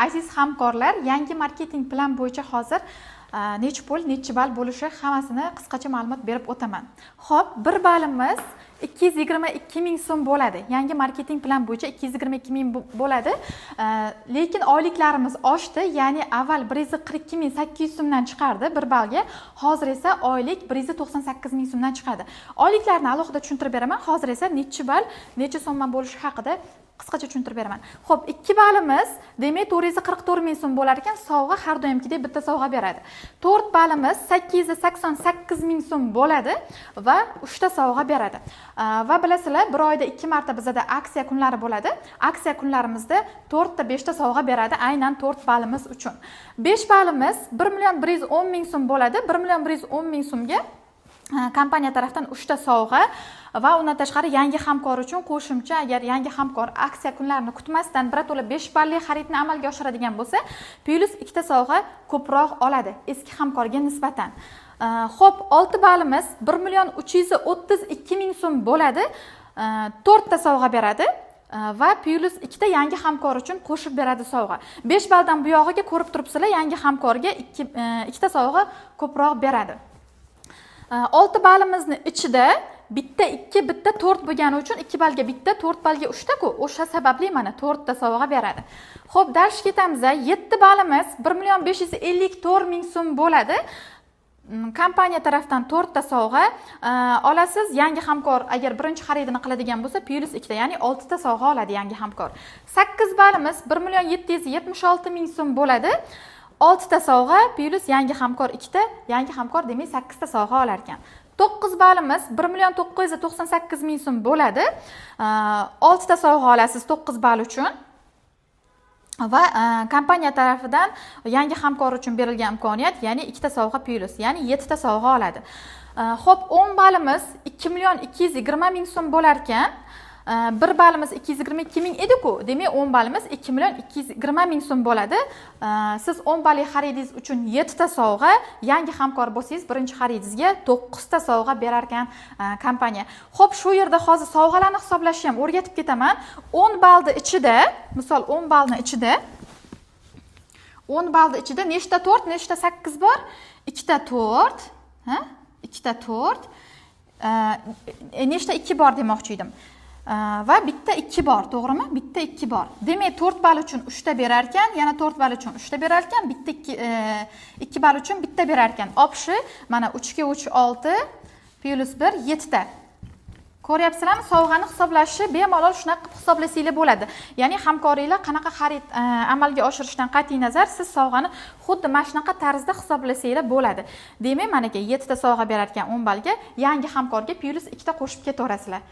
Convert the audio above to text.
Aziz hamkorlar, yangi marketing plan bo'yicha hozir necha pul, necha ball bo'lishi hammasini qisqacha ma'lumot berib o'taman. Xo'p, 1 ballimiz 222 ming so'm bo'ladi. Yangi marketing plan bo'yicha 222 ming bo'ladi. Lekin oyliklarimiz oshdi, ya'ni avval 142 ming 800 so'mdan chiqardi 1 ballga. Hozir esa oylik 198 ming so'mdan chiqadi. Oyliklarni alohida tushuntirib beraman. Hozir esa necha ball, necha so'mdan bo'lishi haqida qisqacha tushuntirib beraman. Xo'p, 2 ballimiz demak 444 ming so'm bo'lar ekan, sovg'a har doimgidek bitta sovg'a beradi. 4 ballimiz 888 ming so'm bo'ladi va 3 ta sovg'a beradi. Va bilasizlar, bir oyda 2 marta bizda aksiya kunlari bo'ladi. Aksiya kunlarimizda 4 ta 5 ta sovg'a beradi, aynan 4 ballimiz uchun. 5 ballimiz 1 million 110 ming so'm bo'ladi. 1 million 110 ming so'mga kompaniya tarafdan 3 ta sovg'a va undan tashqari yangi hamkor uchun qo'shimcha, agar yangi hamkor aksiya kunlarini kutmasdan birato'la 5 balli xaridni amalga oshiradigan bo'lsa, plus 2 ta sovg'a ko'proq oladi eski hamkorga nisbatan. Xo'p, 6 ballimiz 1 million 332 ming so'm bo'ladi. 4 ta sovg'a beradi va plus 2 ta yangi hamkor uchun qo'shib beradi sovg'a. 5 balldan bu yog'iga ko'rib turibsizlar, yangi hamkorga 2 ta sovg'a ko'proq beradi. 6 ballimizni ichida bitta 2, bitta 4 bo'lgani uchun 2 ballga bitta, 4 ballga 3 ta-ku. O'sha sababli mana 4 ta sovg'a beradi. Xo'p, dars ketamiz. 7 ballimiz 1 million 554 ming so'm bo'ladi. Kompaniya tarafdan 4 ta sovg'a olasiz. Yangi hamkor agar birinchi xaridini qiladigan bo'lsa, plus 2 ta, ya'ni 6 ta sovg'a oladi yangi hamkor. 8 ballimiz 1 million 776 ming so'm bo'ladi. 6 ta sovg'a plus yangi hamkor 2 ta, yangi hamkor demak 8 ta sovg'a olar ekan. 9 ballimiz 1 million 998 ming so'm bo'ladi. 6 ta sovg'a olasiz 9 ball uchun. Va kompaniya tarafidan yangi hamkor uchun berilgan imkoniyat, ya'ni 2 ta sovg'a plus, ya'ni 7 ta sovg'a oladi. Xo'p, 10 ballimiz 2 million 220 ming so'm bo'lar ekan. 1 ballimiz 222 ming edi-ku. Demak, 10 ballimiz 2 million 220 ming so'm bo'ladi. Siz 10 balli xaridingiz uchun 7 ta sovg'a, yangi hamkor bo'lsangiz, birinchi xaridingizga 9 ta sovg'a berar ekan kompaniya. Xo'p, shu yerda hozir sovg'alarni hisoblashni ham o'rgatib ketaman. 10 ballning ichida, misol 10 ballning ichida 10 ballning ichida nechta 4, nechta 8 bor? 2 ta 4, 2 ta 4, nechta 2 bor demoqchi edim. Va bitta 2 bor, to'g'rimi? Bitta 2 bor. Demak, 4 ball uchun 3 ta berar ekan, yana 4 ball uchun 3 ta berar ekan, bitta 2 ball uchun bitta berar ekan. Opshi mana 3 ga 3 6 plus 1 7 ta. Ko'ryapsizlarmi? Sovg'ani hisoblashni bemalol shunaqa qilib hisoblasanglar bo'ladi. Ya'ni hamkorliklar qanaqa xarid amalga oshirishdan qat'iy nazar, siz sovg'ani xuddi mana shunaqa tarzda hisoblasanglar bo'ladi. Demak, mana 7 ta sovg'a berar ekan 10 ballga, yangi hamkorga plus 2 ta qo'shib ketaverasizlar.